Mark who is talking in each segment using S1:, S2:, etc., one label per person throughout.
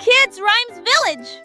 S1: Kids Rhymes Village!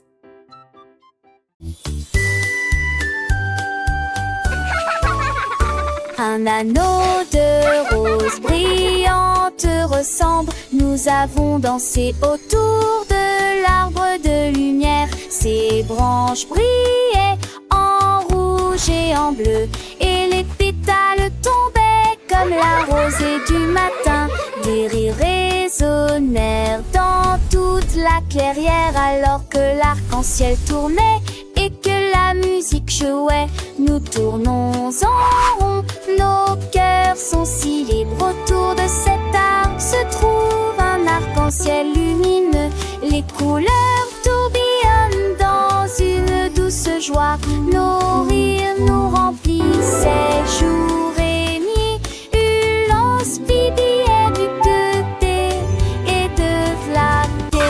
S2: Un anneau de rose brillante ressemble. Nous avons dansé autour de l'arbre de lumière. Ses branches brillaient en rouge et en bleu, et les pétales tombaient comme la rosée du matin. Des rires résonnèrent dans toute la clairière alors que l'arc-en-ciel tournait et que la musique jouait. Nous tournons en rond, nos cœurs sont si libres. Autour de cet arbre se trouve un arc-en-ciel lumineux. Les couleurs tourbillonnent dans une douce joie. Nos rires nous remplissaient jour et nuit. Hurlant, bibillaient du thé et de flatté.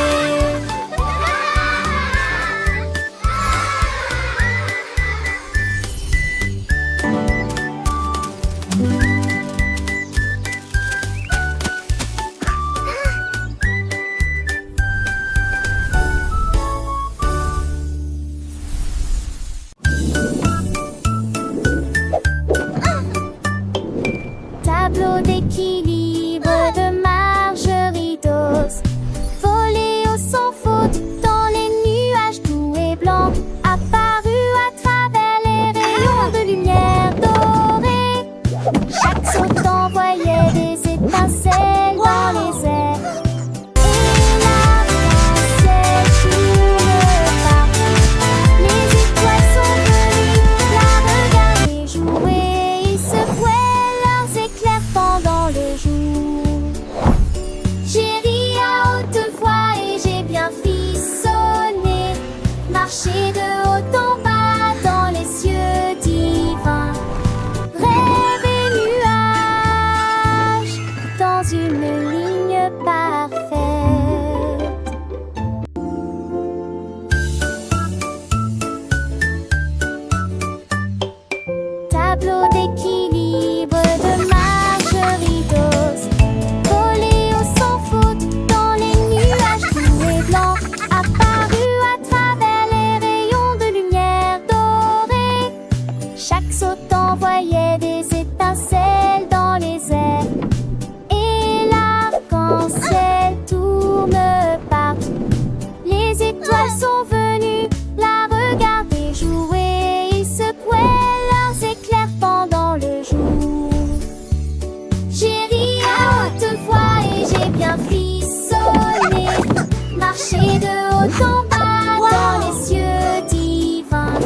S2: Tableau d'équilibre de Margerie Dawes. Volé au sans faute dans les nuages doux et blancs. Apparu à travers les rayons de lumière dorée. Chaque saut envoyait des étincelles dans les airs. Et l'arc-en-ciel tourne partout. Les étoiles sont venues la regarder jouer. Ils secouaient leurs éclairs pendant le jour. J'ai ri à haute voix et j'ai bien frissonné. Marché de haut en bas dans les cieux divins. Rêve et nuages dans une ligne parfaite. Tableau d'équilibre de Margerie Dawes. Volé au sans faute dans les nuages doux et blancs. Apparu à travers les rayons de lumière dorée. Chaque saut envoyait des étincelles dans les airs. Et l'arc-en-ciel tourne partout. Les étoiles sont venues la regarder jouer. Ils secouaient leurs éclairs pendant le jour. J'ai ri à haute voix et j'ai bien frissonné. Marché de haut en bas dans les cieux divins.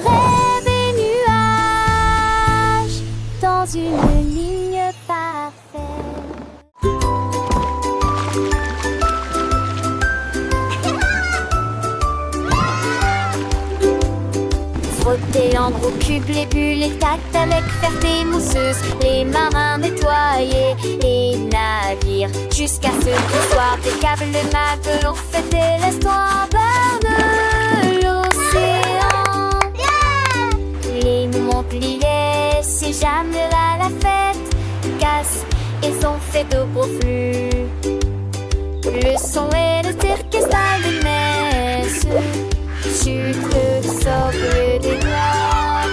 S2: Rêve et nuages dans une ligne parfaite. Frotter l'encre au cube, les bulles, les tactes avec ferté mousseuse. Les marins nettoyaient les navires jusqu'à ce qu'au soir des câbles de matelots fêtaient l'histoire de l'océan. Les Montpellier, si jamais là la fête casse, ils ont fait de gros flux. Le son et le orchestre des messes. Chute de socle des noix.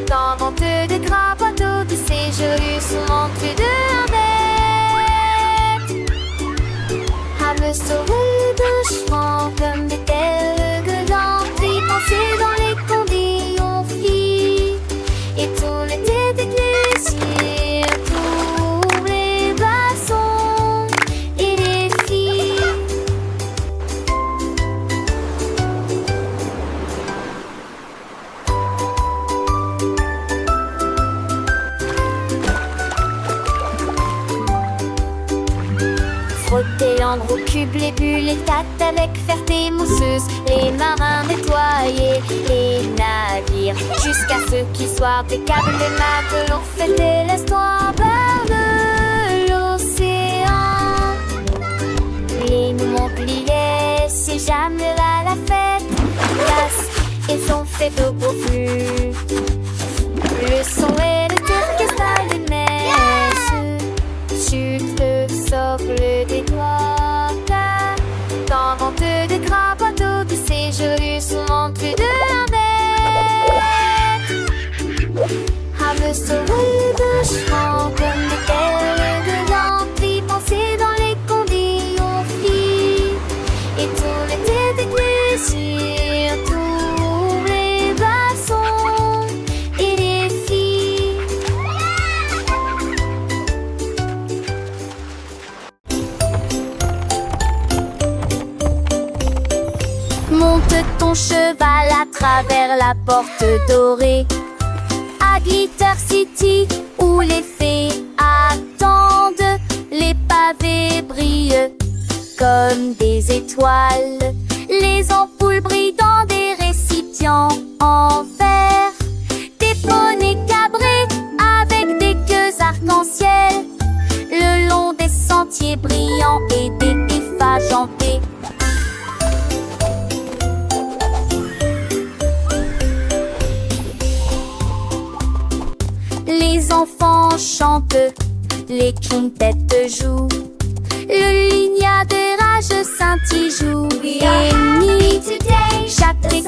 S2: Dans vente de grands bateaux de séjour sont entrés de bête. À me sauver de chemin comme des tels gueulants. Puis penser dans les condés on fit. Et tout l'été d'église pour les glaçons et les filles. Frotter l'encre au cube, les bulles, les tactes avec ferté mousseuse. Les marins nettoyaient les navires jusqu'à ce qu'ils soient des câbles de matelots fêtaient l'histoire de l'océan. Les Montpellier, si jamais là la fête casse, ils ont fait de gros flux. Le son et le orchestre des messes. Chute le socle des doigts dans ton cheval à travers la porte dorée. À Glitter City, où les fées attendent, les pavés brillent comme des étoiles. Les ampoules brillent dans des récipients en verre. Des poneys cabrés avec des queues arc-en-ciel, le long des sentiers brillants et des ifs agentés. Les enfants chantent, les quintettes jouent, le lignard de rage scintille joue et nuit. Chacun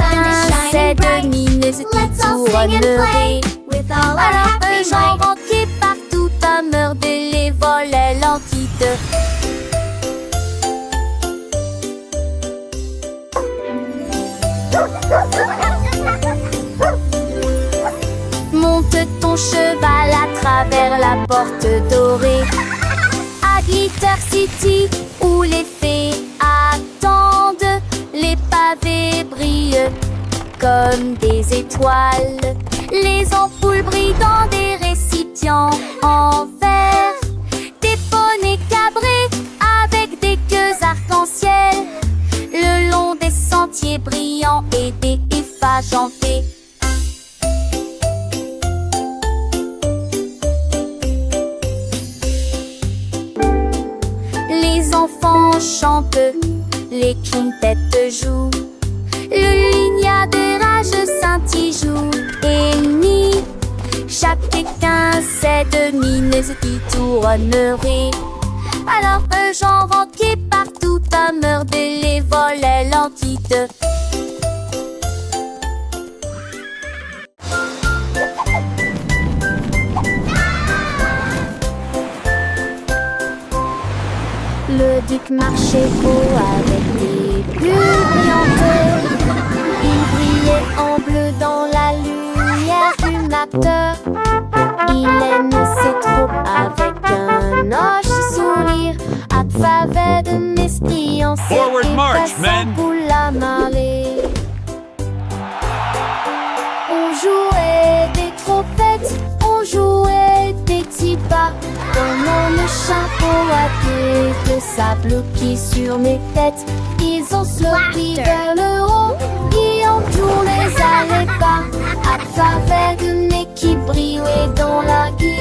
S2: sait de mines qui tourneraient. Alors eux j'en renquais partout à meurtre les volets l'entite. Monte ton cheval à travers la porte dorée. À Glitter City, où les fées attendent, les pavés brillent comme des étoiles. Les ampoules brillent dans des récipients en verre. Des poneys cabrés avec des queues arc-en-ciel, le long des sentiers brillants et des ifs agentés. Les enfants chantent, les quintettes jouent, le lignard de rage scintille joue et nuit. Chacun sait de mines qui tourneraient. Alors eux j'en renquais partout à meurtre les volets l'entite. Le duc marchait beau avec des bulles brillantes. Il brillait en bleu dans la lumière du matin. Il aime ses troupes avec un hoche sourire, à travers de mesquillons,
S1: Forward march, men!
S2: Pour la marée. On jouait des trompettes, on jouait des petits pas, pendant le chapeau à queue de sable qui sur mes têtes. Ils ont sauté vers le haut, ils ont tourné les pas, à travers de nez qui brillait dans la guille.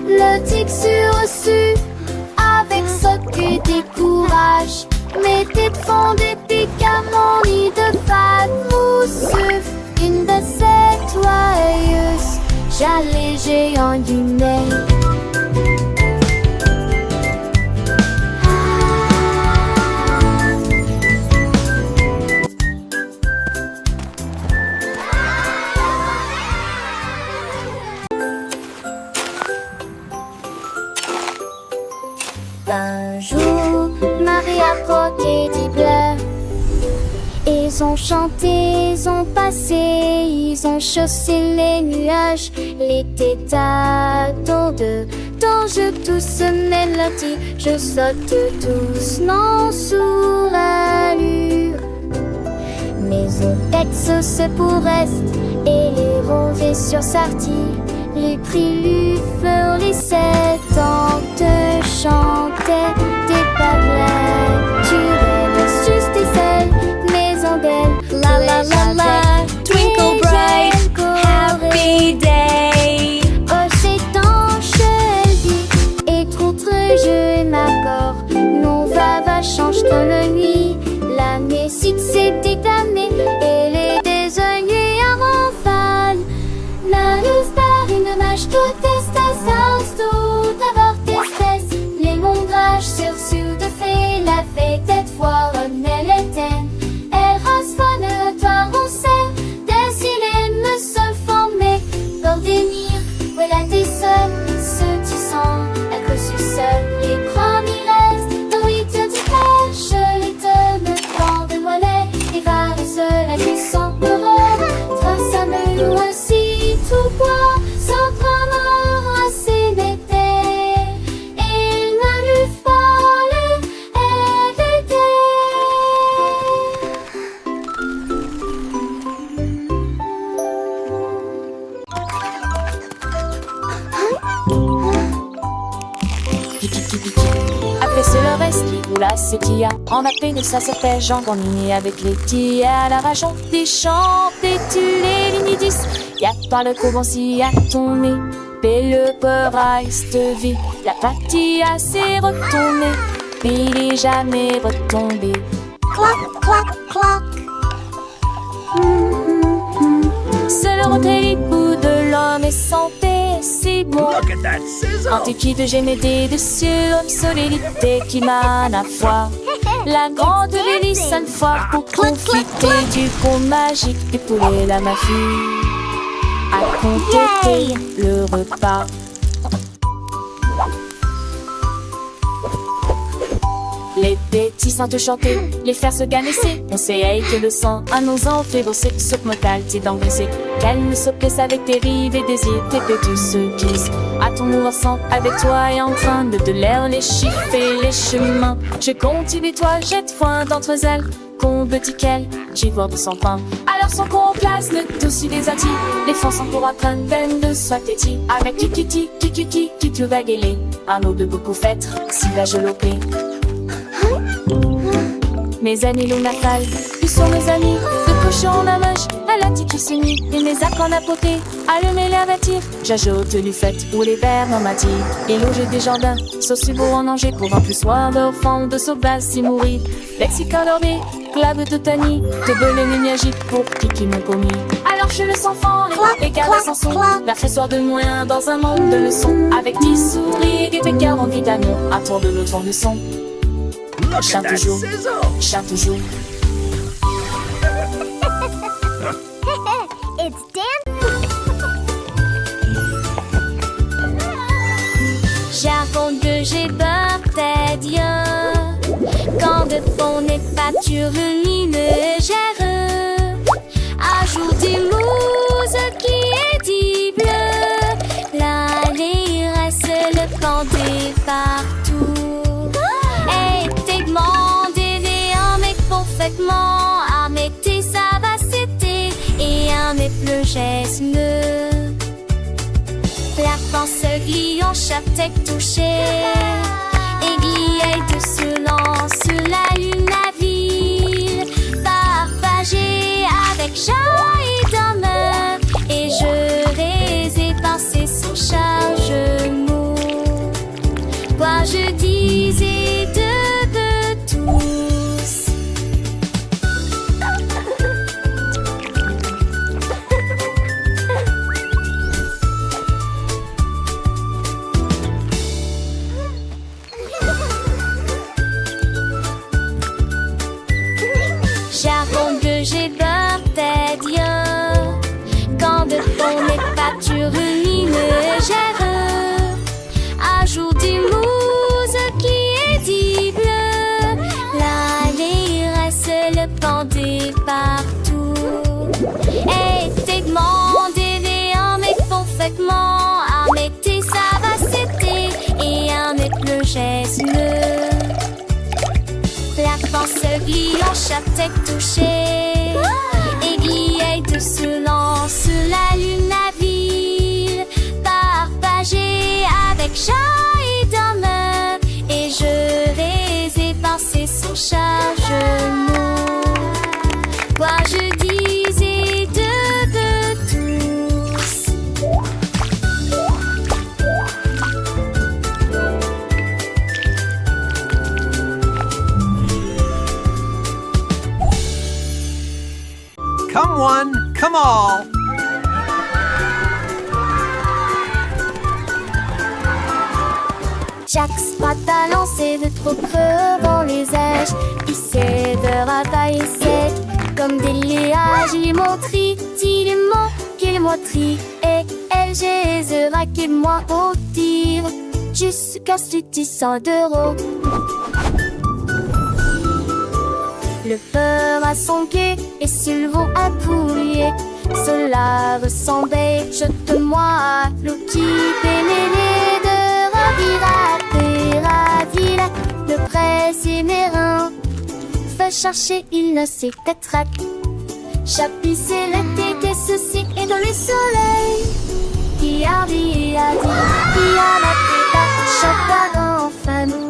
S2: Le tic sur-reçu, avec ce que des courages, mettait de fond des pics à mon lit de fade mousseux. Une de ces joyeuses, j'allais géant du nez. Un jour, Marie a croqué du bleu. Ils ont chanté, ils ont passé, ils ont chaussé les nuages. L'été t'attend dont je tousse mélodie. Je saute doucement sous l'allure. Mes eaux se pour reste et les rosées sur sortie. Les cris lui fleurissaient tant te chantait des baguettes. Tu rêves juste des ailes, maison d'elle.
S3: La la la la, twinkle bright, happy day.
S2: Oh, c'est tanche, elle dit, et contre je m'accorde. Non, va, change comme la nuit. La musique s'est déclamée, elle est désognée avant fan. La luz par une mâche, tout est à tout d'abord espèce. Les mondrages sur de fait, la fête est reste où la séquilla. En appel de ça se fait Jean Grandinier avec les petits à la rajon. Des champs, des tuiles et l'inidis. Y'a par le courbon-ci à ton nez. Et le peur te vit. La patilla s'est retournée. Il est jamais retombé.
S3: Cloc, cloc, cloc.
S2: C'est le retrait bout de l'homme et santé, c'est bon. Antiquité de gémédé de cieux, obsolélité qui mène à foi. La grande hélice une fois pour profiter du pont magique et poulet la mafie. À compléter le repas. Les petits sans te chanter, les faire se ganesser. On sait que le sang à nos ans fait bosser. Sauf mortal, t'es d'engraisser. Qu'elle ne se plaise avec tes rives et désirs. Tes pétus se glissent. À ton mouvement avec toi et en train de l'air les chiffres et les chemins. Je continue toi, jette foin d'entre elles. Combe tiquel, j'y vois de son pain. Alors son qu'on place le dessus des attis. Les fonds sont pour apprendre peine de soit têtis. Avec kikiti, tu vas guéler. Un eau de beaucoup fêtes, si la gelopée. Mes amis l'onafal, ils sont mes amis. De cochon en amage, à la tiki se nid. Et mes arcs en apoté, allumer l'air d'attir. J'ajoute du fait ou les verres dans ma tire. Et loger des jardins, sauce beau en danger. Pour un plus soir d'enfant de sauvage si mourir. Lexicon dormé, clave de tani. De belé magique pour qui m'ont commis. Alors je le sens fort, les caresses en son. La soir de moins dans un monde de leçons. Avec 10 souris et des pécards en vitamine. À tour de l'autre de son. Chante toujours, chante toujours.
S3: It's Dan.
S2: J'avoue que j'ai peur des dieux. Quand de fond n'est pas lumineux, ajoute des mouses qui est dit bleu. L'allée reste le pendé partout. À mettre ça va c'était et à mettre le geste la pense glion chaque tête touchée aiguille de silence sur la lune la ville partagée avec Jean et Dame et je les ai pensé sous charge mot quoi je disais de j'ai peur des dieux. Quand de fond n'est pas lumineux, ajoute des mouses qui est dit bleu. L'allée reste le pendé partout. Et t'es demandé en mais parfaitement. À mettre ça va c'était et à mettre le geste la pense glion chaque tête touchée aiguille de silence sur la lune la ville partagée avec Jean et Dame et je les ai pensés sous charge quoi je disais de tous.
S1: Come one, come all.
S2: Chaque spot à lancer de trop creux dans les airs. Il sait de ravailler sec comme des liages. Il montrit, il est mort, qu'il montrit. Et elle, j'ai raqué moi au tir. Jusqu'à 600 d'euros. Le peur a son quai et Sylvain a pouillé. Cela ressemblait, jette-moi à l'eau qui pénérait de ravira. Le presse mérin fait chercher, il ne sait peut-être. Chapisser la tête et ceci et dans le soleil. Qui a dit, qui a la tête, chacun en famille.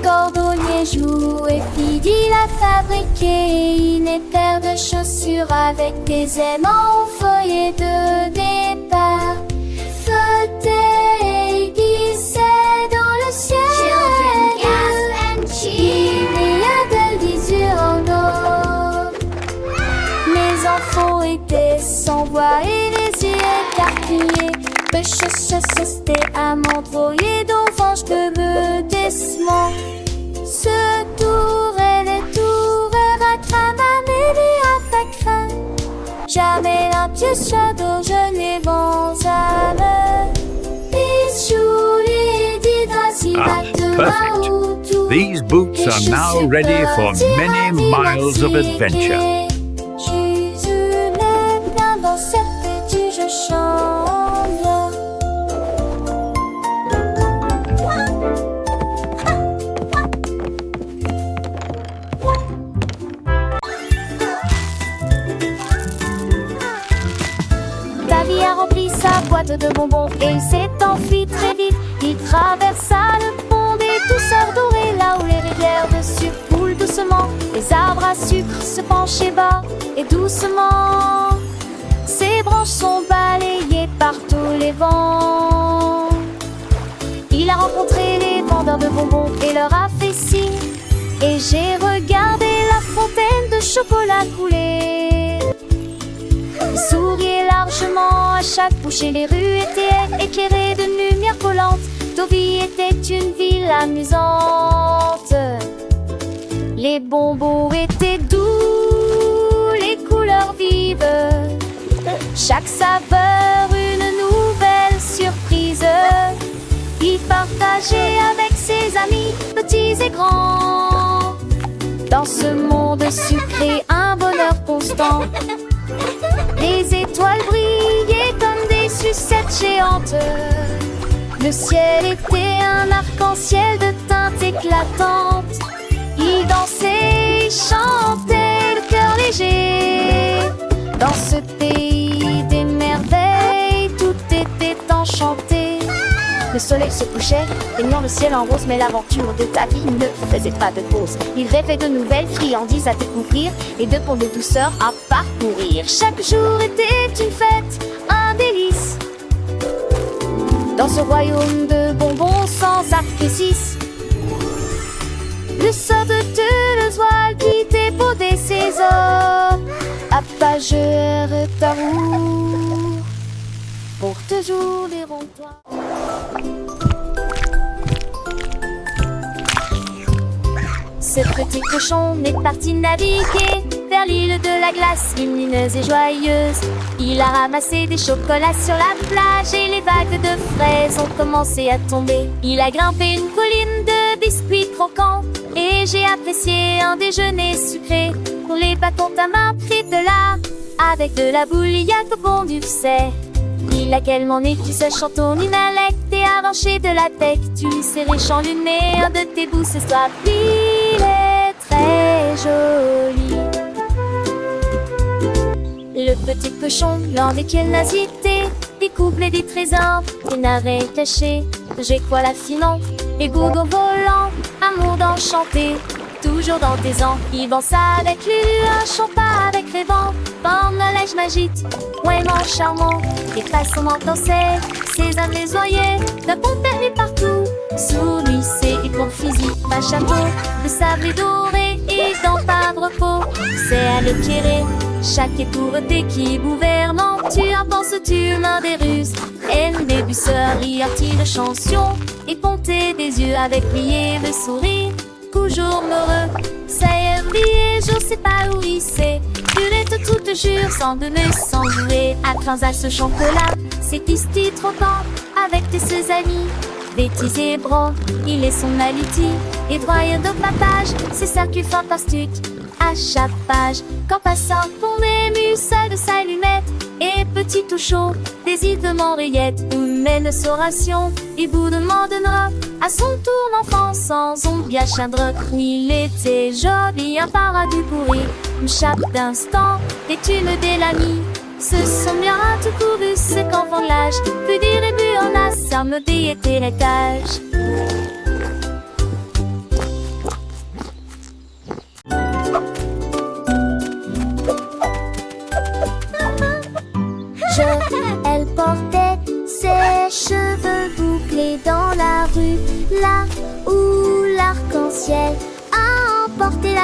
S2: cordonnier joue et Fidi il a fabriqué une paire de chaussures avec des aimants au feuillet de départ. Flotter, glisser dans le ciel.
S3: Children gasp and cheer.
S2: Il y a de l'usure en eau. Les enfants étaient sans voix et les yeux écarquillés. C'était à m'envoyer d'enfange de me décement. Ce tour et les tours à cramaner à ta crainte. Jamais un pied shadow, je n'ai vent à me.
S1: Perfect. These boots are now ready for many miles of adventure.
S2: Dans cette petite je chante. Davy a rempli sa boîte de bonbons et il s'est enfui très vite. Il traversa le pont des douceurs dorées, là où les rivières de sucre coulent doucement. Les arbres à sucre se penchaient bas et doucement. Ses branches sont balayées par tous les vents. Il a rencontré les vendeurs de bonbons et leur a fait signe. Et j'ai regardé la fontaine de chocolat couler. Il souriait largement à chaque bouchée. Les rues étaient éclairées de lumière collante. Deauville était une ville amusante. Les bonbons étaient doux, les couleurs vives. Chaque saveur une nouvelle surprise. Il partageait avec ses amis, petits et grands. Dans ce monde sucré, un bonheur constant. Les étoiles brillaient comme des sucettes géantes. Le ciel était un arc-en-ciel de teintes éclatantes. Il dansait et chantait le cœur léger. Dans ce pays des merveilles, tout était enchanté. Le soleil se couchait, baignant le ciel en rose. Mais l'aventure de Davy ne faisait pas de pause. Il rêvait de nouvelles friandises à découvrir et de ponts de douceur à parcourir. Chaque jour était une fête, un délice. Dans ce royaume de bonbons sans artifice. Le sort de Deleuze qui débaudait ses os. Appageur ta roue pour toujours les ronds-points. Ce petit cochon est parti naviguer vers l'île de la glace, lumineuse et joyeuse. Il a ramassé des chocolats sur la plage et les vagues de fraises ont commencé à tomber. Il a grimpé une colline de biscuits croquants et j'ai apprécié un déjeuner sucré. Pour les bâtons ta main pris de là, avec de la bouilliaque au bon du sait. Il a quellement écrit ce chanton inalect et arraché de la tech. Tu lui serrais chanluné un de tes bouts ce soir. Il est très joli. Le petit cochon, lent des curiosités, découvre des trésors, des narets cachés. J'ai quoi la finon, et goût au volant, amour d'enchanté. Toujours dans tes ans, il danse avec lui, un chant pas avec les vents. Forme le lèche magique, vraiment charmant. Et façon danser, ses âmes les oreillers, d'un pont permis partout. Sous lui, c'est pour fusil, pas chapeau, de sable doré et dans pas de repos. C'est à l'éclairer, chaque étourté qui gouvernant. Tu en penses, tu mains des ruses, haine des busseurs, artille de chanson. Et ponter des yeux avec plié de sourire. Toujours heureux, ça y est oublié, je sais pas où il sait. Purette toute jure, sans donner, sans jouer. À à ce chocolat, c'est ici trop temps. Avec tes ses amis, bêtises et bras. Il est son aliti, et droit de papage. C'est ça qui est fantastique, à chaque page. Quand passant pour des muscles de sa lunette. Et petit tout chaud, des îles de Montréette. Où mène sa ration, et vous demandera à son tour l'enfant sans ombre bien chadre. Il était joli, un paradis pourri. Une chape d'instant, des thunes de l'ami. Ce sont bien tout couru, ce qu'enfant l'âge. Plus dire et bu en a, ça me dit était l'étage.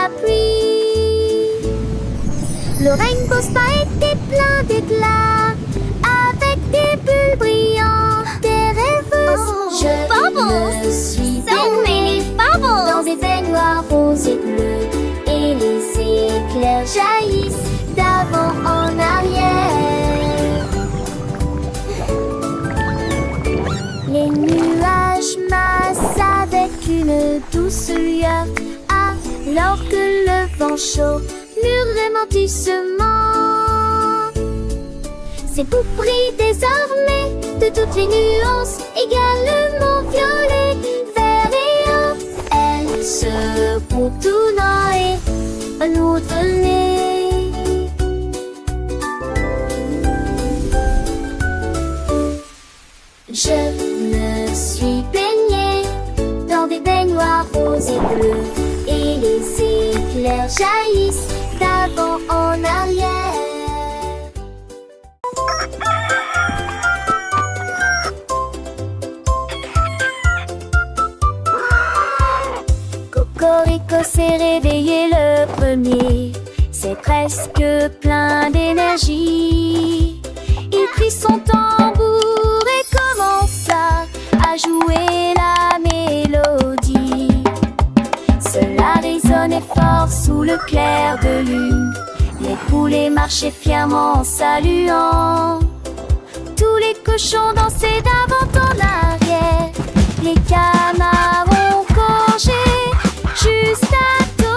S2: la pluie. Le Rainbow Spa était plein d'éclats, avec des bulles brillantes, des rêveuses. Je
S3: bubbles!
S2: me suis
S3: So many
S2: baignée
S3: bubbles!
S2: dans des baignoires roses et bleues, et les éclairs jaillissent d'avant en arrière. Les nuages massent avec une douce lueur, alors que le vent chaud murmure doucement. C'est vous pris désormais de toutes les nuances, également violet, vert et or. Elles se contournent et nous donner. Je me suis baignée dans des baignoires roses et bleues, et les éclairs jaillissent d'avant en arrière. Cocorico s'est réveillé le premier, c'est presque plein d'énergie. Il prit son tambour et commença à jouer la mélodie. Cela résonnait fort sous le clair de lune. Les poulets marchaient fièrement en saluant. Tous les cochons dansaient d'avant en arrière. Les canards ont congé juste à temps.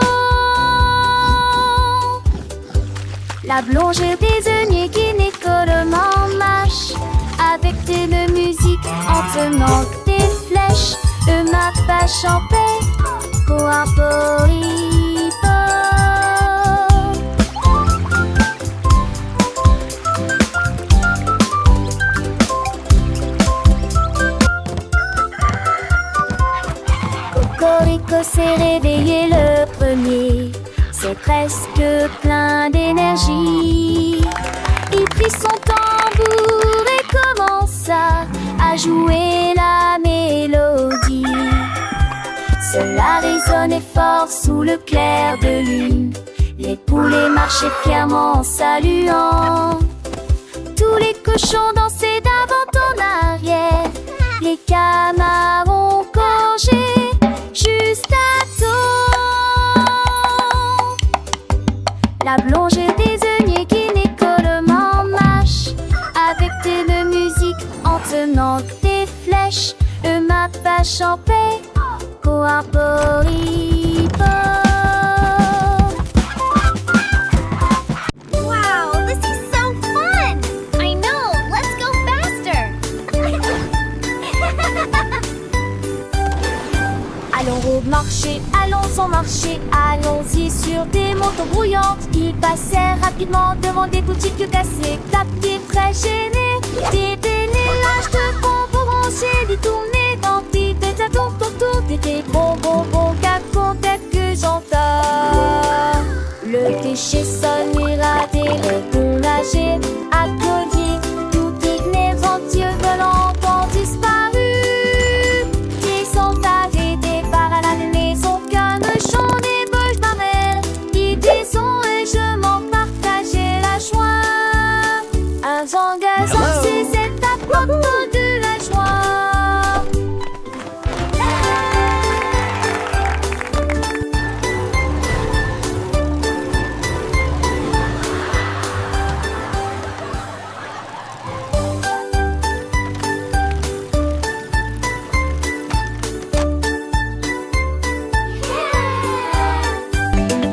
S2: La blongère désignée qui n'écolement marche avec de musique en tenant des flèches. Ma vache en paix, coarporipo. Cocorico s'est réveillé le premier, c'est presque plein d'énergie. Il prit son tambour et commença à jouer la mélodie. Cela résonnait fort sous le clair de lune. Les poulets marchaient fièrement en saluant. Tous les cochons dansaient d'avant en arrière. Les canards ont congé juste à temps. La blongère désignée qui n'écolement marche avec de musique en tenant des flèches. Ma vache en paix, coarporipo.
S3: Wow, this is so fun! I know, let's go faster!
S2: Allons au marché, allons au marché, allons-y sur des motos brouillantes. Ils passèrent rapidement devant des boutiques cassées, tapés très gênés. Des délélages de bonbons rangés, détournés dans des tâtons autour des bonbons cacons tels que j'entends. Le cliché sonne irradé, le bon nager, applaudi, tout igné, venteux volants ont disparu. Qui sont arrêtés par la maison, canechon des bouches d'arrêt. Idées sont et je m'en partageais la joie. Un zangazan, c'est cette apporte de la joie.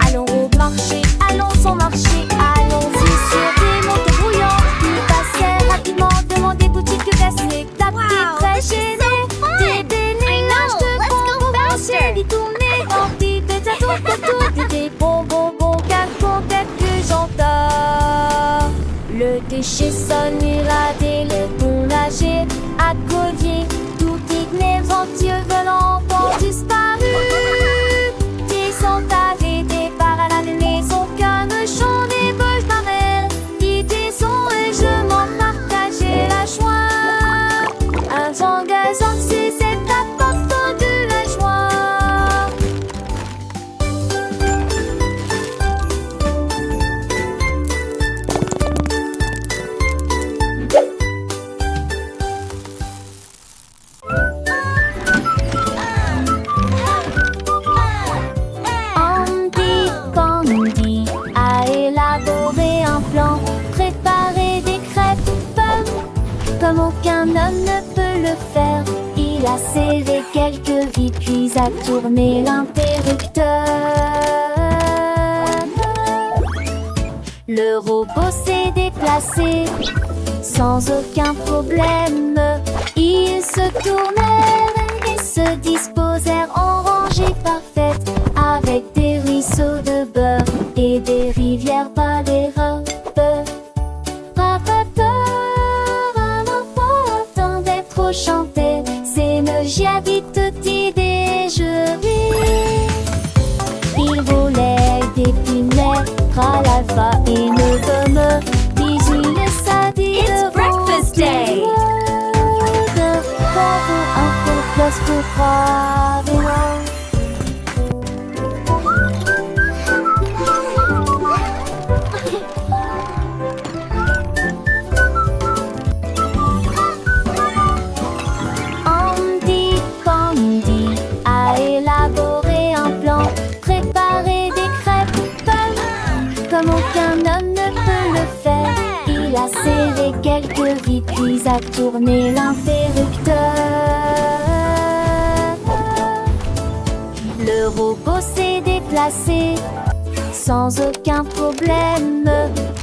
S2: Allons au marché, allons au marché, allons-y sur des motos brouillantes. Ils passèrent rapidement devant des boutiques cassées, tapés
S3: Wow,
S2: très
S3: this is
S2: gênés.
S3: so fun.
S2: Des délélages de
S3: let's go
S2: bonbons
S3: faster.
S2: rangés, détournés dans des tâtons autour des bonbons cacons tels que j'entends. Le déchet sonne irradé, le bon nager, accodier, tout igné, venteux volants ont disparu. Qui sont arrêtés par la maison, canechon des bouches d'arrêt. Idées sont et je m'en partageais la joie. Un zangazan, c'est cette apporte de la joie. a serré quelques vis, puis a tourné l'interrupteur. Le robot s'est déplacé sans aucun problème. Ils se tournèrent et se disposèrent en rangée parfaite, avec des ruisseaux de beurre et des rivières par les robes. Attendait trop chanter, c'est me dit toute déjeuner. Il volait des punaises, l'alpha et ne me bisous le sadi.
S3: It's breakfast day.
S2: Un peu plus pour croire. Comme aucun homme ne peut le faire, il a serré quelques vis, puis a tourné l'interrupteur. Le robot s'est déplacé sans aucun problème.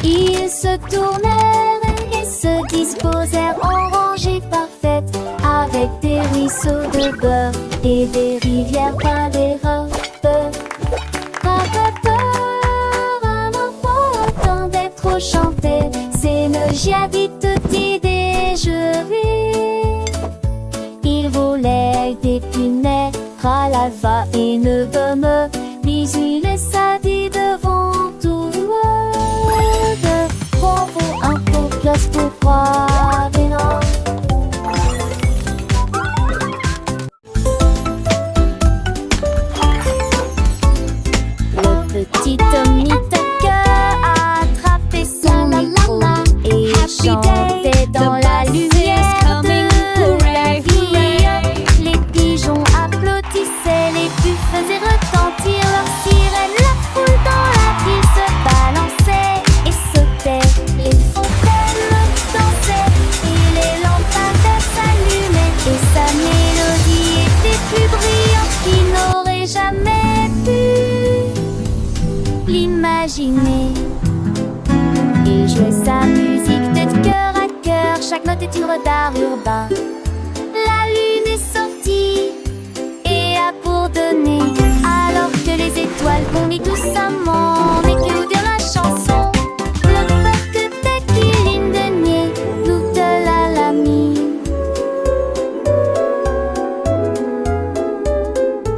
S2: Ils se tournèrent et se disposèrent en rangée parfaite, avec des ruisseaux de beurre et des rivières par les robes. Chanter, c'est me dit toute déjeuner. Il volait des punaises, l'alpha et ne me bisous le sadi devant tout le monde. Bravo, un peu plus pour croire, mais non. Le petit Tommy chantait dans la lumière de la vie. Les pigeons applaudissaient, les buts faisaient retentir leurs sirènes. La foule dans la ville se balançait et sautait. Les fontaines dansaient et les lampadaires s'allumaient. Et sa mélodie était plus brillante qu'il n'aurait jamais pu l'imaginer. Il jouait sa musique de cœur à cœur, chaque note est une œuvre d'art urbain. La lune est sortie et a bourdonné, alors que les étoiles bondissent doucement et que nous dire la chanson. Le peuple que qu'il de nier, nous te l'a mis.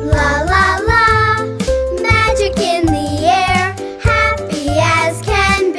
S4: La la la, magic in the air, happy as can be.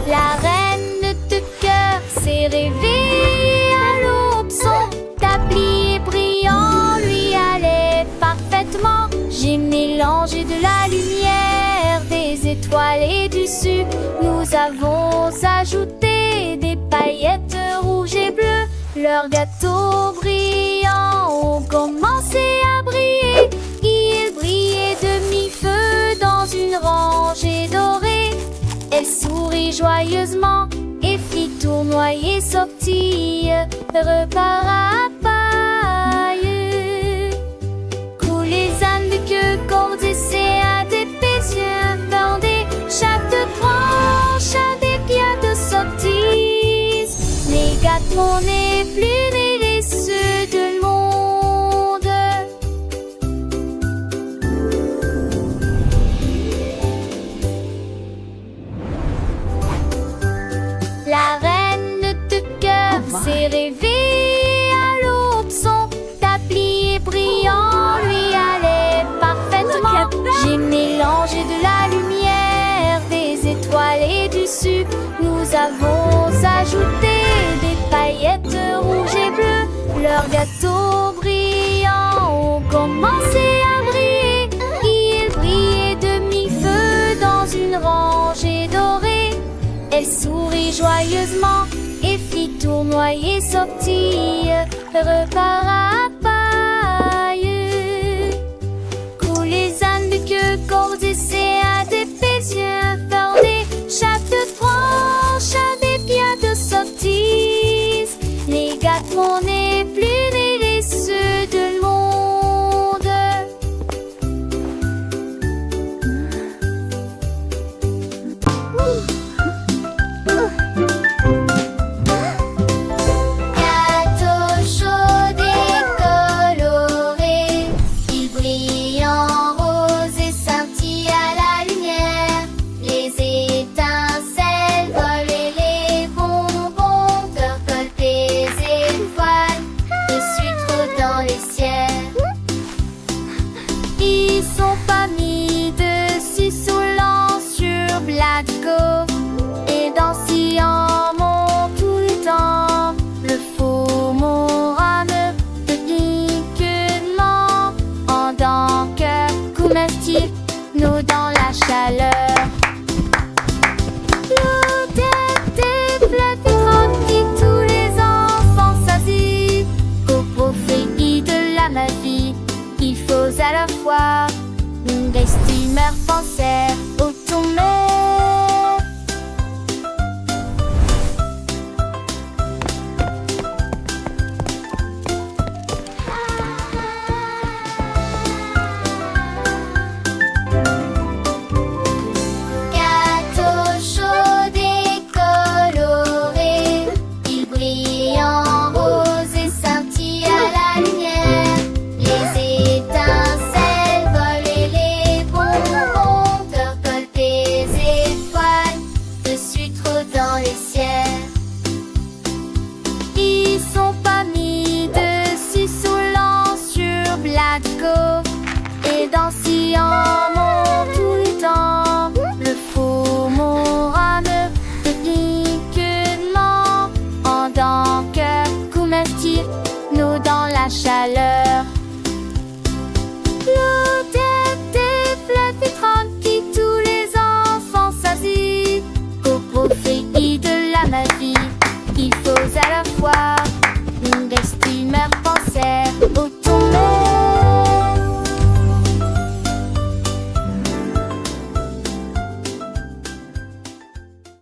S2: La reine de cœur s'est réveillée à l'aube. Son tablier brillant lui allait parfaitement. J'ai mélangé de la lumière, des étoiles et du sucre. Nous avons ajouté des paillettes rouges et bleues. Leurs gâteaux brillants ont commencé à briller. Ils brillaient de mi-feu dans une rangée dorée. Elle sourit joyeusement et fit tournoyer sortie, repart à paille. Coulent les ânes de queue, cordes et séats d'épaisseur bordés. Chaque branche a des pierres de sottise. Les gâteaux n'est plus les ceux de monde. La reine de cœur s'est réveillée à l'aube. Son tablier brillant lui allait parfaitement. J'ai mélangé de la lumière, des étoiles et du sucre. Nous avons ajouté des paillettes rouges et bleues. Leurs gâteaux brillants ont commencé à briller. Ils brillaient de mi-feu dans une rangée dorée. Elle sourit joyeusement et fit tournoyer sortie, repart à paille. Coulent les ânes de queue cordissée à des pétiens fardés. Chaque branche a des pieds de sorties. Les gâteaux n'est plus délicieux de monde. Gâteau chaud et coloré, il brille en rose et scintille à la lumière. Les étincelles volent et les bonbons percolent des étoiles de sucre dans les ciels. Ils sont pas mis dessus saoulant sur Blatco et dansillants tout le temps. Le faux morane de piquement en dents cœur comestible, nous dans la chaleur. L'odeur des fleurs qui tous les enfants s'assit. Coprophégie de la magie, il faut à la fois une humeur penser au tourment. Gâteau chaud et coloré, il brille en rose et scintille à la lumière. Les étincelles volent et les bonbons percolent des étoiles de sucre dans les ciels. Ils sont pas mis dessus saoulant sur Blatco et dansillants